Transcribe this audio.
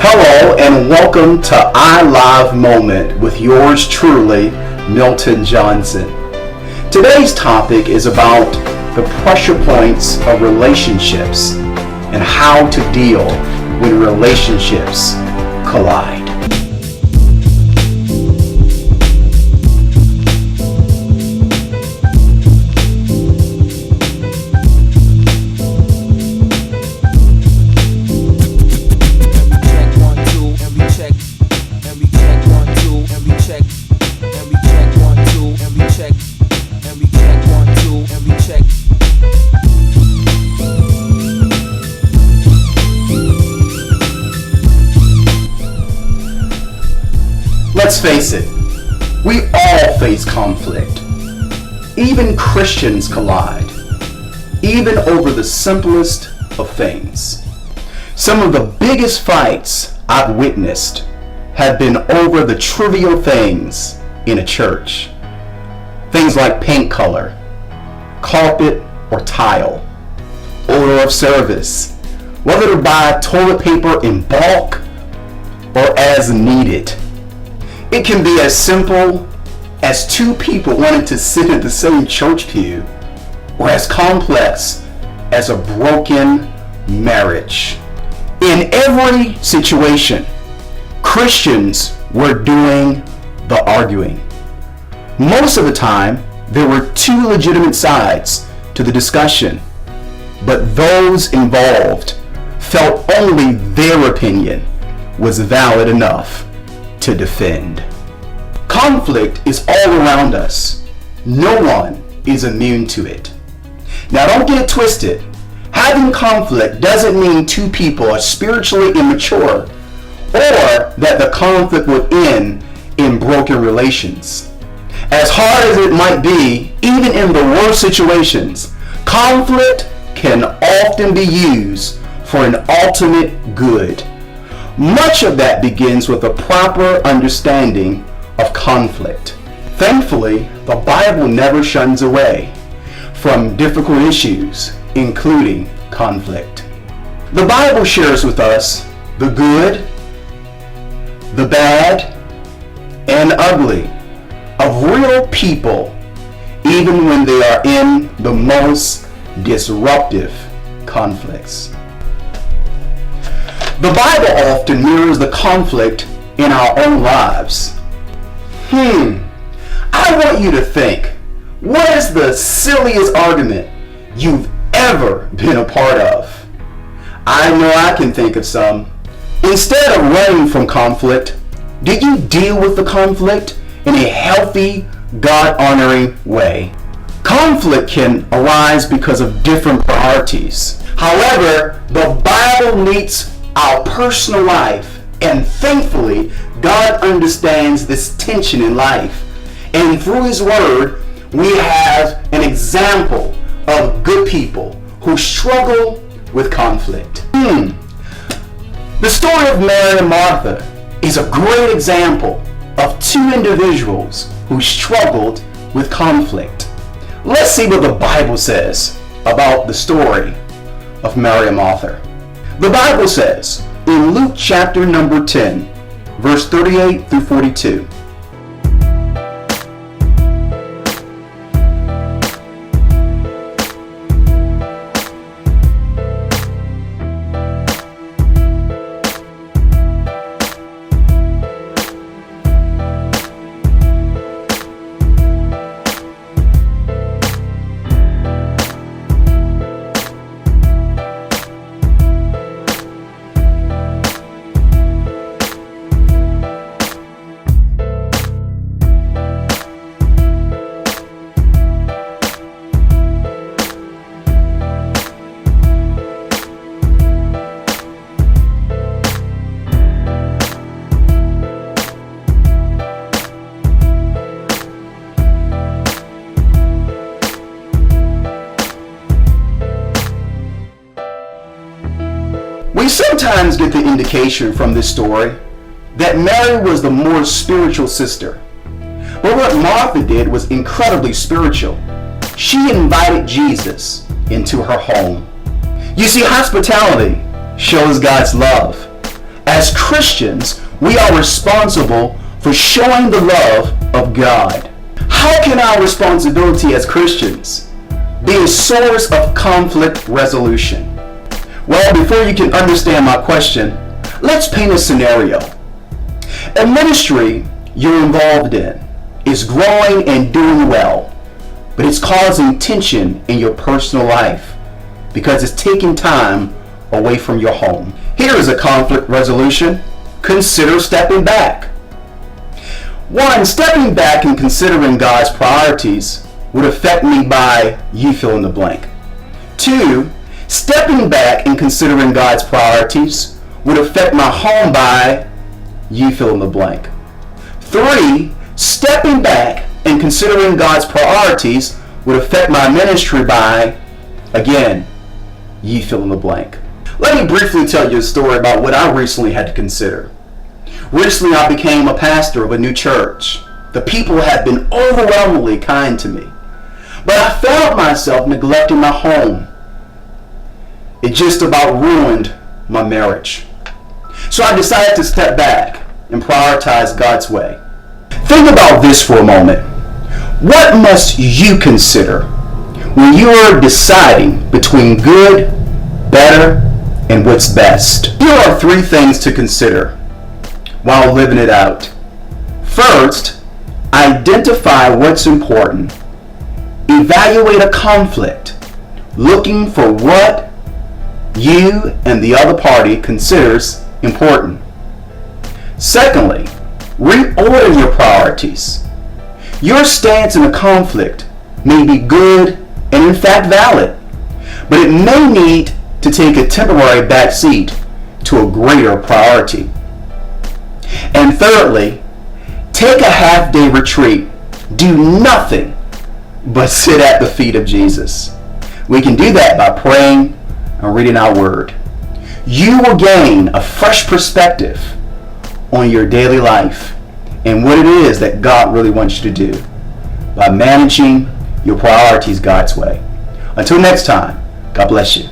Hello and welcome to I Live Moment with yours truly, Milton Johnson. Today's topic is about the pressure points of relationships and how to deal when relationships collide. Let's face it, we all face conflict. Even Christians collide, even over the simplest of things. Some of the biggest fights I've witnessed have been over the trivial things in a church. Things like paint color, carpet or tile, order of service, whether to buy toilet paper in bulk or as needed. It can be as simple as two people wanting to sit in the same church pew, or as complex as a broken marriage. In every situation, Christians were doing the arguing. Most of the time, there were two legitimate sides to the discussion, but those involved felt only their opinion was valid enough to defend. Conflict is all around us. No one is immune to it. Now don't get it twisted. Having conflict doesn't mean two people are spiritually immature or that the conflict would end in broken relations. As hard as it might be, even in the worst situations, conflict can often be used for an ultimate good. Much of that begins with a proper understanding of conflict. Thankfully, the Bible never shuns away from difficult issues, including conflict. The Bible shares with us the good, the bad, and ugly of real people, even when they are in the most disruptive conflicts. The Bible often mirrors the conflict in our own lives. I want you to think, what is the silliest argument you've ever been a part of? I know I can think of some. Instead of running from conflict, did you deal with the conflict in a healthy, God-honoring way? Conflict can arise because of different priorities. However, the Bible meets our personal life, and thankfully God understands this tension in life, and through His Word we have an example of good people who struggle with conflict. The story of Mary and Martha is a great example of two individuals who struggled with conflict. Let's see what the Bible says about the story of Mary and Martha. The Bible says in Luke chapter number 10, verse 38 through 42. We sometimes get the indication from this story that Mary was the more spiritual sister. But what Martha did was incredibly spiritual. She invited Jesus into her home. You see, hospitality shows God's love As Christians, we are responsible for showing the love of God. How can our responsibility as Christians be a source of conflict resolution? Well, before you can understand my question, let's paint a scenario. A ministry you're involved in is growing and doing well, but it's causing tension in your personal life because it's taking time away from your home. Here is a conflict resolution. Consider stepping back. 1. Stepping back and considering God's priorities would affect me by you fill in the blank. 2. Stepping back and considering God's priorities would affect my home by you fill in the blank. 3. Stepping back and considering God's priorities would affect my ministry by, again, you fill in the blank. Let me briefly tell you a story about what I recently had to consider. Recently, I became a pastor of a new church. The people have been overwhelmingly kind to me, but I found myself neglecting my home. It just about ruined my marriage. So I decided to step back and prioritize God's way. Think about this for a moment. What must you consider when you are deciding between good, better, and what's best? Here are 3 things to consider while living it out. First, identify what's important. Evaluate a conflict, looking for what you and the other party considers important. Secondly, reorder your priorities. Your stance in a conflict may be good and in fact valid, but it may need to take a temporary backseat to a greater priority. And thirdly, take a half-day retreat. Do nothing but sit at the feet of Jesus. We can do that by praying and reading our word. You will gain a fresh perspective on your daily life and what it is that God really wants you to do by managing your priorities God's way. Until next time, God bless you.